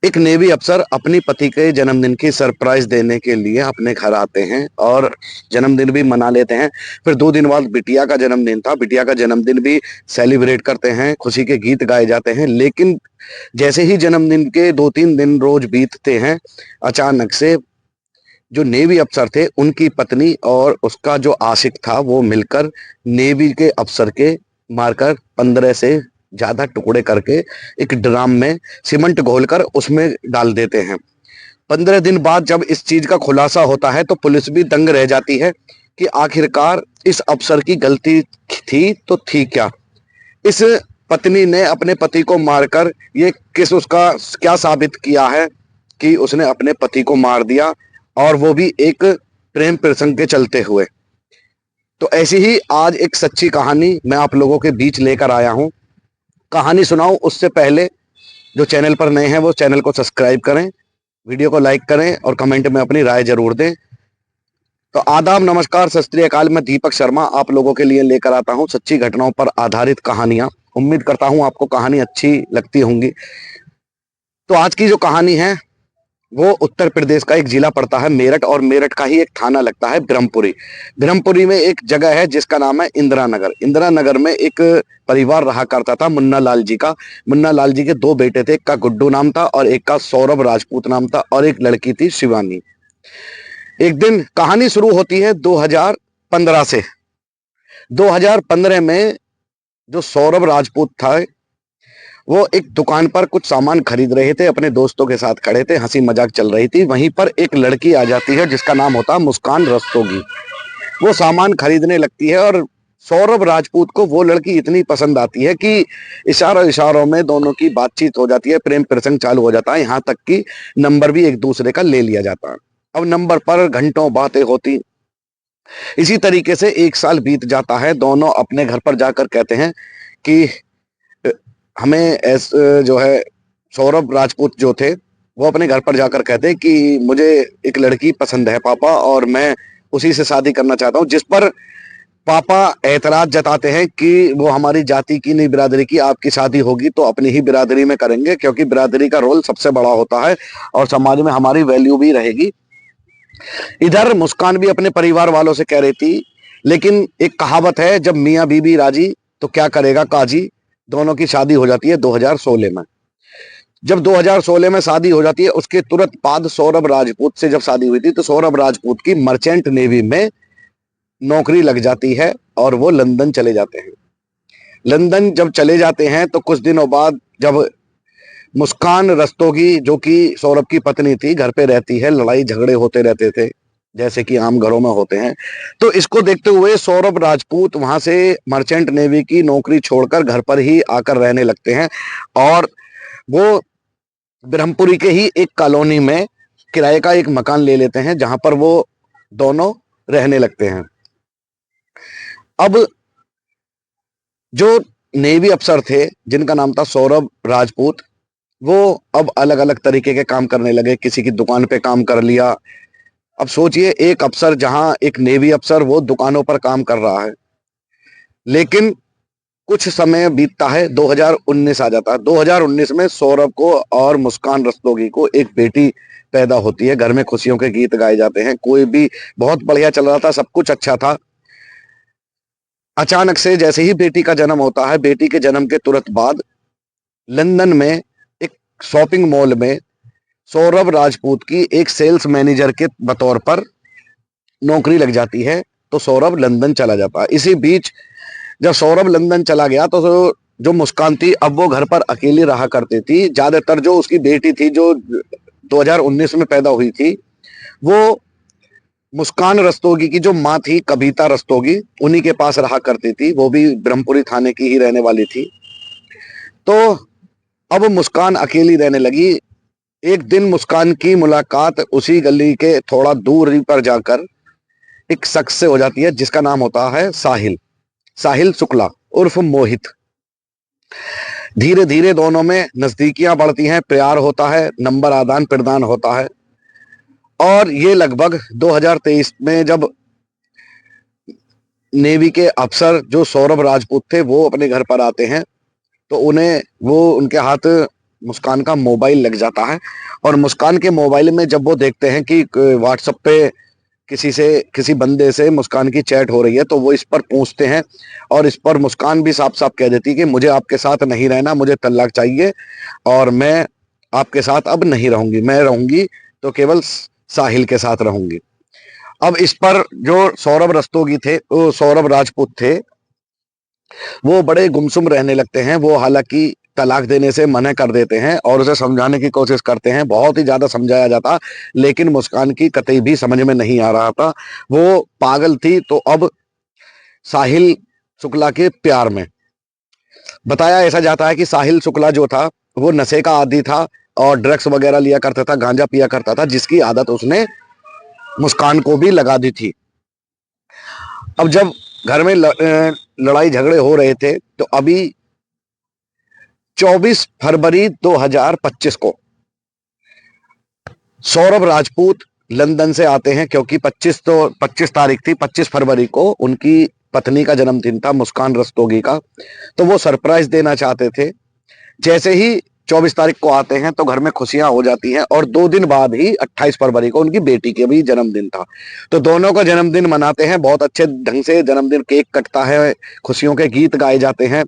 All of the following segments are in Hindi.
एक नेवी अफसर अपनी पति के जन्मदिन की सरप्राइज देने के लिए अपने घर आते हैं और जन्मदिन भी मना लेते हैं। फिर 2 दिन बाद बिटिया का जन्मदिन था, बिटिया का जन्मदिन भी सेलिब्रेट करते हैं, खुशी के गीत गाए जाते हैं। लेकिन जैसे ही जन्मदिन के 2-3 दिन रोज बीतते हैं, अचानक से जो नेवी अफसर थे उनकी पत्नी और उसका जो आशिक था वो मिलकर नेवी के अफसर के मारकर 15 से ज्यादा टुकड़े करके एक ड्राम में सीमेंट घोलकर उसमें डाल देते हैं। 15 दिन बाद जब इस चीज का खुलासा होता है तो पुलिस भी दंग रह जाती है कि आखिरकार इस अफसर की गलती थी तो थी क्या। इस पत्नी ने अपने पति को मारकर ये किस उसका क्या साबित किया है कि उसने अपने पति को मार दिया, और वो भी एक प्रेम प्रसंग के चलते हुए। तो ऐसी ही आज एक सच्ची कहानी मैं आप लोगों के बीच लेकर आया हूं। कहानी सुनाऊं उससे पहले जो चैनल पर नए हैं वो चैनल को सब्सक्राइब करें, वीडियो को लाइक करें और कमेंट में अपनी राय जरूर दें। तो आदाब, नमस्कार, सत श्री अकाल। मैं दीपक शर्मा आप लोगों के लिए लेकर आता हूं सच्ची घटनाओं पर आधारित कहानियां। उम्मीद करता हूं आपको कहानी अच्छी लगती होंगी। तो आज की जो कहानी है वो उत्तर प्रदेश का एक जिला पड़ता है मेरठ, और मेरठ का ही एक थाना लगता है ब्रह्मपुरी। ब्रह्मपुरी में एक जगह है जिसका नाम है इंदिरा नगर। इंदिरा नगर में एक परिवार रहा करता था मुन्ना लाल जी का। मुन्ना लाल जी के 2 बेटे थे, एक का गुड्डू नाम था और एक का सौरभ राजपूत नाम था, और एक लड़की थी शिवानी। एक दिन कहानी शुरू होती है 2015 से। 2015 में जो सौरभ राजपूत था वो एक दुकान पर कुछ सामान खरीद रहे थे, अपने दोस्तों के साथ खड़े थे, हंसी मजाक चल रही थी। वहीं पर एक लड़की आ जाती है जिसका नाम होता है मुस्कान रस्तोगी। वो सामान खरीदने लगती है और सौरभ राजपूत को वो लड़की इतनी पसंद आती है कि इशारों इशारों में दोनों की बातचीत हो जाती है, प्रेम प्रसंग चालू हो जाता है, यहाँ तक कि नंबर भी एक दूसरे का ले लिया जाता है। अब नंबर पर घंटों बातें होती। इसी तरीके से 1 साल बीत जाता है। दोनों अपने घर पर जाकर कहते हैं कि हमें जो है सौरभ राजपूत जो थे वो अपने घर पर जाकर कहते हैं कि मुझे एक लड़की पसंद है पापा, और मैं उसी से शादी करना चाहता हूँ। जिस पर पापा ऐतराज जताते हैं कि वो हमारी जाति की नहीं, बिरादरी की, आपकी शादी होगी तो अपनी ही बिरादरी में करेंगे, क्योंकि बिरादरी का रोल सबसे बड़ा होता है और समाज में हमारी वैल्यू भी रहेगी। इधर मुस्कान भी अपने परिवार वालों से कह रही थी, लेकिन एक कहावत है, जब मियाँ बीबी राजी तो क्या करेगा काजी। दोनों की शादी हो जाती है 2016 में। जब 2016 में शादी हो जाती है उसके तुरंत बाद सौरभ राजपूत से जब शादी हुई थी तो सौरभ राजपूत की मर्चेंट नेवी में नौकरी लग जाती है और वो लंदन चले जाते हैं। लंदन जब चले जाते हैं तो कुछ दिनों बाद जब मुस्कान रस्तोगी जो कि सौरभ की पत्नी थी घर पे रहती है, लड़ाई झगड़े होते रहते थे जैसे कि आम घरों में होते हैं। तो इसको देखते हुए सौरभ राजपूत वहां से मर्चेंट नेवी की नौकरी छोड़कर घर पर ही आकर रहने लगते हैं, और वो ब्रह्मपुरी के ही एक कॉलोनी में किराए का एक मकान ले लेते हैं जहां पर वो दोनों रहने लगते हैं। अब जो नेवी अफसर थे जिनका नाम था सौरभ राजपूत, वो अब अलग अलग तरीके के काम करने लगे। किसी की दुकान पे काम कर लिया। अब सोचिए, एक अफसर, जहां एक नेवी अफसर वो दुकानों पर काम कर रहा है। लेकिन कुछ समय बीतता है, 2019 आ जाता है। 2019 में सौरभ को और मुस्कान रस्तोगी को एक बेटी पैदा होती है। घर में खुशियों के गीत गाए जाते हैं, कोई भी बहुत बढ़िया चल रहा था, सब कुछ अच्छा था। अचानक से जैसे ही बेटी का जन्म होता है, बेटी के जन्म के तुरंत बाद लंदन में एक शॉपिंग मॉल में सौरभ राजपूत की एक सेल्स मैनेजर के बतौर पर नौकरी लग जाती है। तो सौरभ लंदन चला जाता है। इसी बीच जब सौरभ लंदन चला गया तो जो मुस्कान थी अब वो घर पर अकेली रहा करती थी। ज्यादातर जो उसकी बेटी थी जो 2019 में पैदा हुई थी, वो मुस्कान रस्तोगी की जो माँ थी कविता रस्तोगी, उन्हीं के पास रहा करती थी। वो भी ब्रह्मपुरी थाने की ही रहने वाली थी। तो अब मुस्कान अकेली रहने लगी। एक दिन मुस्कान की मुलाकात उसी गली के थोड़ा दूरी पर जाकर एक शख्स से हो जाती है जिसका नाम होता है साहिल, साहिल शुक्ला उर्फ मोहित। धीरे धीरे दोनों में नजदीकियां बढ़ती हैं, प्यार होता है, नंबर आदान प्रदान होता है। और ये लगभग 2023 में जब नेवी के अफसर जो सौरभ राजपूत थे वो अपने घर पर आते हैं तो उन्हें वो उनके हाथ मुस्कान का मोबाइल लग जाता है और मुस्कान के मोबाइल में जब वो देखते हैं कि व्हाट्सएप पे किसी बंदे से मुस्कान की चैट हो रही है, तो वो इस पर पूछते हैं और इस पर मुस्कान भी साफ साफ कह देती है कि मुझे आपके साथ नहीं रहना, मुझे तलाक चाहिए और मैं आपके साथ अब नहीं रहूंगी, मैं रहूंगी तो केवल साहिल के साथ रहूंगी। अब इस पर जो सौरभ रस्तोगी थे, वो सौरभ राजपूत थे, वो बड़े गुमसुम रहने लगते हैं। वो हालांकि तलाक देने से मना कर देते हैं और उसे समझाने की कोशिश करते हैं, बहुत ही ज्यादा समझाया जाता, लेकिन मुस्कान की कतई भी समझ में नहीं आ रहा था। वो पागल थी। तो अब साहिल शुक्ला के प्यार में बताया ऐसा जाता है कि साहिल शुक्ला जो था वो नशे का आदी था और ड्रग्स वगैरह लिया करता था, गांजा पिया करता था, जिसकी आदत उसने मुस्कान को भी लगा दी थी। अब जब घर में लड़ाई झगड़े हो रहे थे, तो अभी 24 फरवरी 2025 को सौरभ राजपूत लंदन से आते हैं, क्योंकि 25 तारीख थी, 25 फरवरी को उनकी पत्नी का जन्मदिन था, मुस्कान रस्तोगी का। तो वो सरप्राइज देना चाहते थे। जैसे ही 24 तारीख को आते हैं तो घर में खुशियां हो जाती हैं और 2 दिन बाद ही 28 फरवरी को उनकी बेटी के भी जन्मदिन था। तो दोनों का जन्मदिन मनाते हैं, बहुत अच्छे ढंग से जन्मदिन केक कटता है, खुशियों के गीत गाए जाते हैं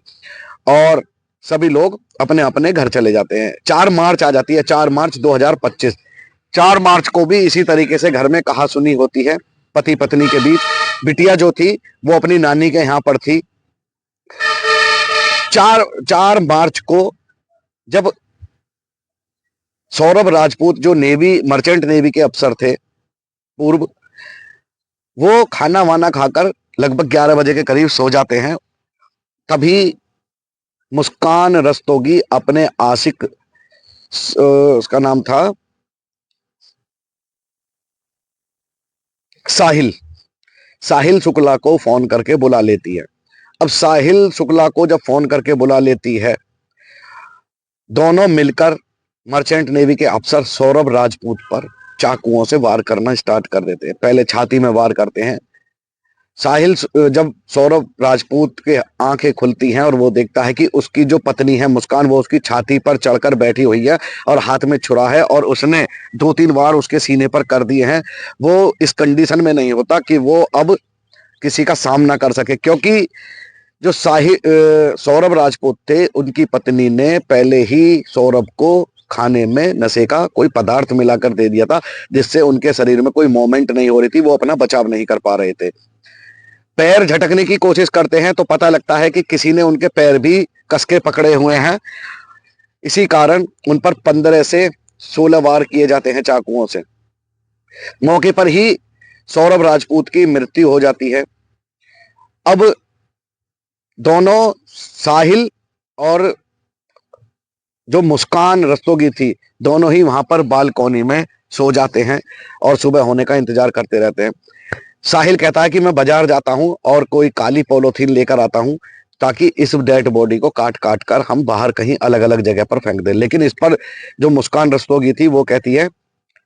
और सभी लोग अपने अपने घर चले जाते हैं। 4 मार्च आ जाती है, 4 मार्च 2025। 4 मार्च को भी इसी तरीके से घर में कहा सुनी होती है पति पत्नी के बीच। बिटिया जो थी वो अपनी नानी के यहाँ पर थी। 4 मार्च को जब सौरभ राजपूत जो मर्चेंट नेवी के अफसर थे पूर्व, वो खाना वाना खाकर लगभग 11 बजे के करीब सो जाते हैं, तभी मुस्कान रस्तोगी अपने आशिक, उसका नाम था साहिल शुक्ला को फोन करके बुला लेती है। अब साहिल शुक्ला को जब फोन करके बुला लेती है, दोनों मिलकर मर्चेंट नेवी के अफसर सौरभ राजपूत पर चाकुओं से वार करना स्टार्ट कर देते हैं। पहले छाती में वार करते हैं। जब सौरभ राजपूत के आंखें खुलती हैं और वो देखता है कि उसकी जो पत्नी है मुस्कान, वो उसकी छाती पर चढ़कर बैठी हुई है और हाथ में छुरा है और उसने 2-3 वार उसके सीने पर कर दिए हैं। वो इस कंडीशन में नहीं होता कि वो अब किसी का सामना कर सके, क्योंकि जो सौरभ राजपूत थे, उनकी पत्नी ने पहले ही सौरभ को खाने में नशे का कोई पदार्थ मिलाकर दे दिया था, जिससे उनके शरीर में कोई मूवमेंट नहीं हो रही थी, वो अपना बचाव नहीं कर पा रहे थे। पैर झटकने की कोशिश करते हैं तो पता लगता है कि किसी ने उनके पैर भी कसके पकड़े हुए हैं। इसी कारण उन पर 15 से 16 वार किए जाते हैं चाकुओं से। मौके पर ही सौरभ राजपूत की मृत्यु हो जाती है। अब दोनों, साहिल और जो मुस्कान रस्तोगी थी, दोनों ही वहां पर बालकोनी में सो जाते हैं और सुबह होने का इंतजार करते रहते हैं। साहिल कहता है कि मैं बाजार जाता हूं और कोई काली पॉलीथीन लेकर आता हूं, ताकि इस डेड बॉडी को काट काट कर हम बाहर कहीं अलग अलग जगह पर फेंक दें। लेकिन इस पर जो मुस्कान रस्तोगी थी वो कहती है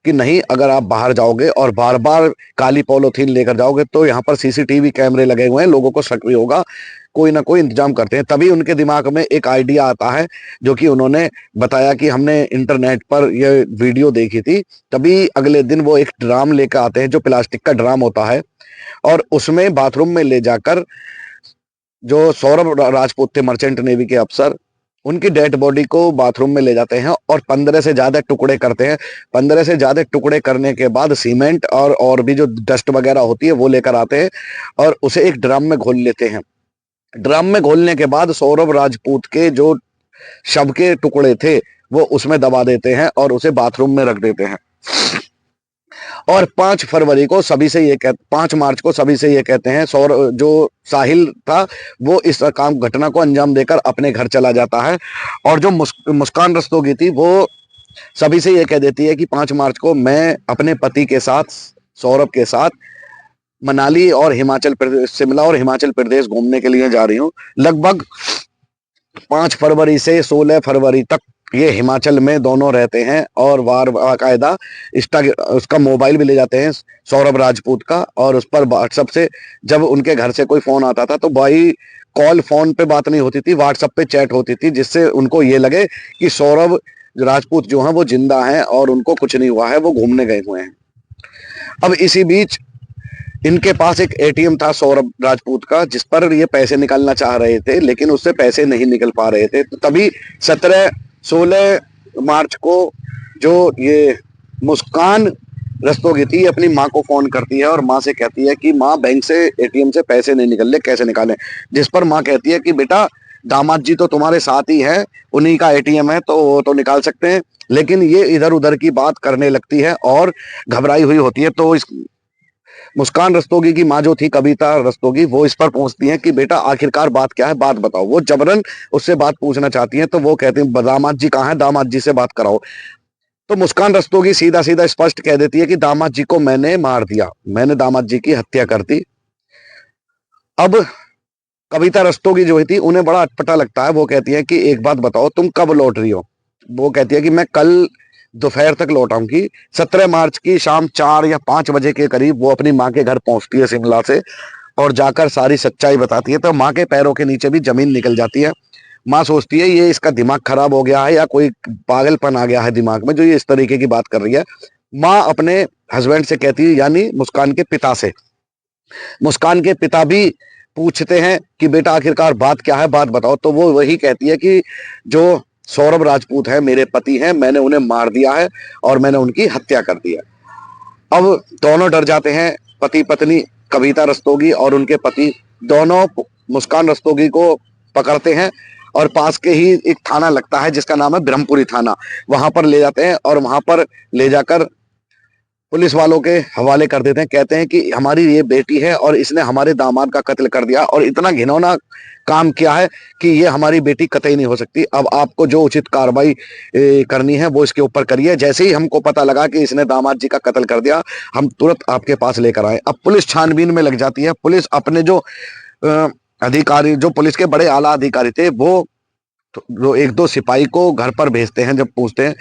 कि नहीं, अगर आप बाहर जाओगे और बार बार काली पॉलीथीन लेकर जाओगे तो यहाँ पर सीसीटीवी कैमरे लगे हुए हैं, लोगों को शक भी होगा, कोई ना कोई इंतजाम करते हैं। तभी उनके दिमाग में एक आइडिया आता है, जो कि उन्होंने बताया कि हमने इंटरनेट पर ये वीडियो देखी थी। तभी अगले दिन वो एक ड्राम लेकर आते हैं, जो प्लास्टिक का ड्राम होता है, और उसमें बाथरूम में ले जाकर जो सौरभ राजपूत थे मर्चेंट नेवी के अफसर, उनकी डेड बॉडी को बाथरूम में ले जाते हैं और 15 से ज्यादा टुकड़े करते हैं। 15 से ज्यादा टुकड़े करने के बाद सीमेंट और भी जो डस्ट वगैरह होती है वो लेकर आते हैं और उसे एक ड्रम में घोल लेते हैं। ड्रम में घोलने के बाद सौरभ राजपूत के जो शव के टुकड़े थे वो उसमें दबा देते हैं और उसे बाथरूम में रख देते हैं। और 5 मार्च को सभी से ये कहते हैं, जो साहिल था वो इस घटना को अंजाम देकर अपने घर चला जाता है। और जो मुस्कान रस्तोगी थी वो सभी से ये कह देती है कि 5 मार्च को मैं अपने पति के साथ, सौरभ के साथ, मनाली और हिमाचल प्रदेश, शिमला और हिमाचल प्रदेश घूमने के लिए जा रही हूँ। लगभग 5 फरवरी से 16 फरवरी तक ये हिमाचल में दोनों रहते हैं और बाकायदा उसका मोबाइल भी ले जाते हैं सौरभ राजपूत का, और उस पर व्हाट्सएप से जब उनके घर से कोई फोन आता था तो भाई फोन पे बात नहीं होती थी, व्हाट्सएप पे चैट होती थी, जिससे उनको ये लगे कि सौरभ राजपूत जो हैं वो जिंदा हैं और उनको कुछ नहीं हुआ है, वो घूमने गए हुए हैं। अब इसी बीच इनके पास एक एटीएम था सौरभ राजपूत का, जिस पर ये पैसे निकालना चाह रहे थे, लेकिन उससे पैसे नहीं निकल पा रहे थे। तो तभी 16 मार्च को जो ये मुस्कान रस्तोगी थी अपनी माँ को फोन करती है और माँ से कहती है कि माँ, बैंक से एटीएम से पैसे नहीं निकल रहे, कैसे निकालें। जिस पर माँ कहती है कि बेटा, दामाद जी तो तुम्हारे साथ ही है, उन्हीं का एटीएम है, तो वो तो निकाल सकते हैं। लेकिन ये इधर उधर की बात करने लगती है और घबराई हुई होती है। तो इस मुस्कान रस्तोगी की माँ जो थी, कविता रस्तोगी, वो इस पर पहुंचती है कि बेटा आखिरकार बात क्या है, बात बताओ। वो जबरन उससे बात पूछना चाहती है, तो वो कहती है दामाद जी कहाँ है, दामाद जी से बात कराओ। तो मुस्कान रस्तोगी सीधा सीधा स्पष्ट कह देती है कि दामाद जी को मैंने मार दिया, मैंने दामाद जी की हत्या कर दी। अब कविता रस्तोगी जो थी, उन्हें बड़ा अटपटा लगता है। वो कहती है कि एक बात बताओ, तुम कब लौट रही हो। वो कहती है कि मैं कल दोपहर तक लौट आऊंगी। 17 मार्च की शाम 4 या 5 बजे के करीब वो अपनी माँ के घर पहुंचती है शिमला से, और जाकर सारी सच्चाई बताती है। तो माँ के पैरों के नीचे भी जमीन निकल जाती है। माँ सोचती है ये इसका दिमाग खराब हो गया है या कोई पागलपन आ गया है दिमाग में, जो ये इस तरीके की बात कर रही है। माँ अपने हस्बैंड से कहती है, यानी मुस्कान के पिता से। मुस्कान के पिता भी पूछते हैं कि बेटा आखिरकार बात क्या है, बात बताओ। तो वो वही कहती है कि जो सौरभ राजपूत है मेरे पति हैं, मैंने उन्हें मार दिया है और मैंने उनकी हत्या कर दी है। अब दोनों डर जाते हैं, पति पत्नी, कविता रस्तोगी और उनके पति दोनों मुस्कान रस्तोगी को पकड़ते हैं और पास के ही एक थाना लगता है जिसका नाम है ब्रह्मपुरी थाना, वहां पर ले जाते हैं और वहां पर ले जाकर पुलिस वालों के हवाले कर देते हैं। कहते हैं कि हमारी ये बेटी है और इसने हमारे दामाद का कत्ल कर दिया और इतना घिनौना काम किया है कि ये हमारी बेटी कतई नहीं हो सकती। अब आपको जो उचित कार्रवाई करनी है वो इसके ऊपर करिए। जैसे ही हमको पता लगा कि इसने दामाद जी का कत्ल कर दिया, हम तुरंत आपके पास लेकर आए। अब पुलिस छानबीन में लग जाती है। पुलिस अपने जो अधिकारी, जो पुलिस के बड़े आला अधिकारी थे, वो जो एक दो सिपाही को घर पर भेजते हैं। जब पूछते हैं,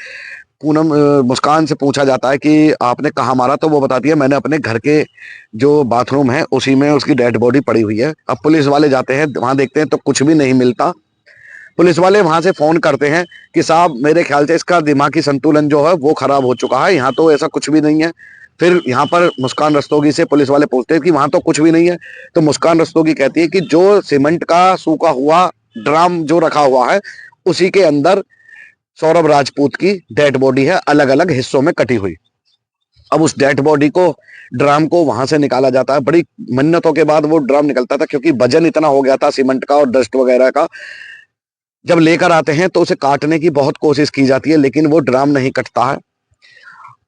पूनम मुस्कान से पूछा जाता है कि आपने कहाँ मारा, तो वो बताती है मैंने अपने घर के जो बाथरूम है उसी में उसकी डेड बॉडी पड़ी हुई है। अब पुलिस वाले जाते हैं, वहां देखते हैं तो कुछ भी नहीं मिलता। पुलिस वाले वहां से फोन करते हैं कि साहब मेरे ख्याल से इसका दिमागी संतुलन जो है वो खराब हो चुका है, यहाँ तो ऐसा कुछ भी नहीं है। फिर यहाँ पर मुस्कान रस्तोगी से पुलिस वाले पूछते हैं कि वहां तो कुछ भी नहीं है। तो मुस्कान रस्तोगी कहती है कि जो सीमेंट का सूखा हुआ ड्राम जो रखा हुआ है, उसी के अंदर सौरभ राजपूत की डेड बॉडी है, अलग अलग हिस्सों में कटी हुई। अब उस डेड बॉडी को, ड्राम को वहां से निकाला जाता है। बड़ी मिन्नतों के बाद वो ड्राम निकलता था, क्योंकि वजन इतना हो गया था सीमेंट का और डस्ट वगैरह का। जब लेकर आते हैं तो उसे काटने की बहुत कोशिश की जाती है, लेकिन वो ड्राम नहीं कटता है।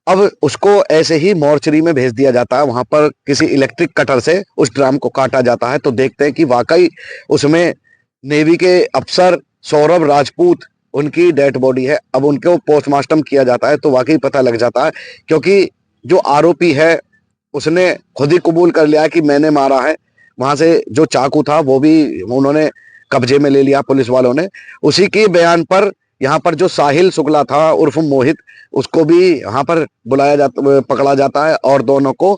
अब उसको ऐसे ही मॉर्चरी में भेज दिया जाता है। वहां पर किसी इलेक्ट्रिक कटर से उस ड्राम को काटा जाता है, तो देखते हैं कि वाकई उसमें नेवी के अफसर सौरभ राजपूत, उनकी डेड बॉडी है। अब उनको पोस्टमार्टम किया जाता है तो वाकई पता लग जाता है, क्योंकि जो आरोपी है उसने खुद ही कबूल कर लिया है कि मैंने मारा है। वहां से जो चाकू था वो भी उन्होंने कब्जे में ले लिया पुलिस वालों ने। उसी के बयान पर यहाँ पर जो साहिल शुक्ला था उर्फ मोहित, उसको भी यहाँ पर बुलाया जाता, पकड़ा जाता है और दोनों को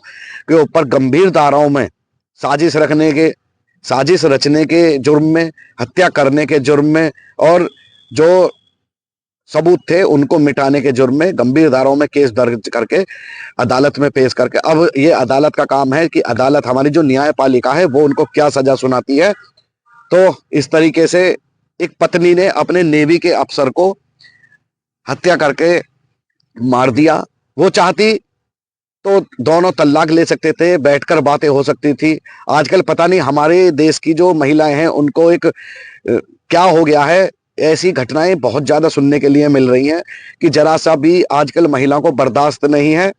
के ऊपर गंभीर धाराओं में साजिश रचने के जुर्म में, हत्या करने के जुर्म में और जो सबूत थे उनको मिटाने के जुर्म में गंभीर धाराओं में केस दर्ज करके अदालत में पेश करके, अब ये अदालत का काम है कि अदालत, हमारी जो न्यायपालिका है, वो उनको क्या सजा सुनाती है। तो इस तरीके से एक पत्नी ने अपने नेवी के अफसर को हत्या करके मार दिया। वो चाहती तो दोनों तलाक ले सकते थे, बैठकर बातें हो सकती थी। आजकल पता नहीं हमारे देश की जो महिलाएं हैं उनको एक क्या हो गया है, ऐसी घटनाएं बहुत ज्यादा सुनने के लिए मिल रही हैं कि जरा सा भी आजकल महिलाओं को बर्दाश्त नहीं है।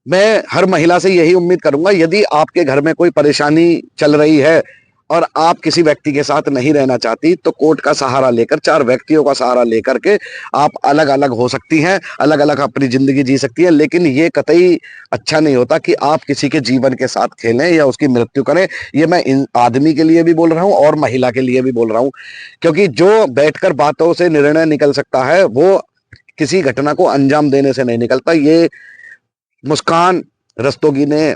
मैं हर महिला से यही उम्मीद करूंगा, यदि आपके घर में कोई परेशानी चल रही है और आप किसी व्यक्ति के साथ नहीं रहना चाहती, तो कोर्ट का सहारा लेकर, 4 व्यक्तियों का सहारा लेकर के आप अलग अलग हो सकती हैं, अलग अलग अपनी जिंदगी जी सकती हैं। लेकिन ये कतई अच्छा नहीं होता कि आप किसी के जीवन के साथ खेलें या उसकी मृत्यु करें। ये मैं इन आदमी के लिए भी बोल रहा हूं और महिला के लिए भी बोल रहा हूं, क्योंकि जो बैठकर बातों से निर्णय निकल सकता है वो किसी घटना को अंजाम देने से नहीं निकलता। ये मुस्कान रस्तोगी ने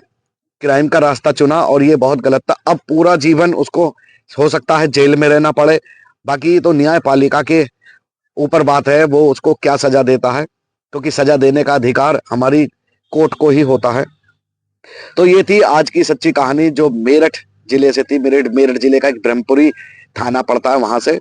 क्राइम का रास्ता चुना और ये बहुत गलत था। अब पूरा जीवन उसको हो सकता है जेल में रहना पड़े। बाकी तो न्यायपालिका के ऊपर बात है वो उसको क्या सजा देता है, क्योंकि सजा देने का अधिकार हमारी कोर्ट को ही होता है। तो ये थी आज की सच्ची कहानी जो मेरठ जिले से थी। मेरठ मेरठ जिले का एक ब्रह्मपुरी थाना पड़ता है वहां से।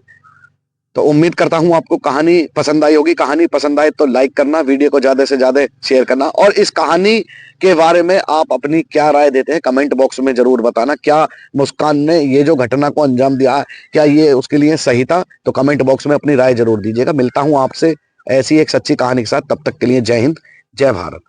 तो उम्मीद करता हूं आपको कहानी पसंद आई होगी। कहानी पसंद आए तो लाइक करना, वीडियो को ज्यादा से ज्यादा शेयर करना, और इस कहानी के बारे में आप अपनी क्या राय देते हैं कमेंट बॉक्स में जरूर बताना। क्या मुस्कान ने ये जो घटना को अंजाम दिया, क्या ये उसके लिए सही था? तो कमेंट बॉक्स में अपनी राय जरूर दीजिएगा। मिलता हूं आपसे ऐसी एक सच्ची कहानी के साथ, तब तक के लिए जय हिंद, जय भारत।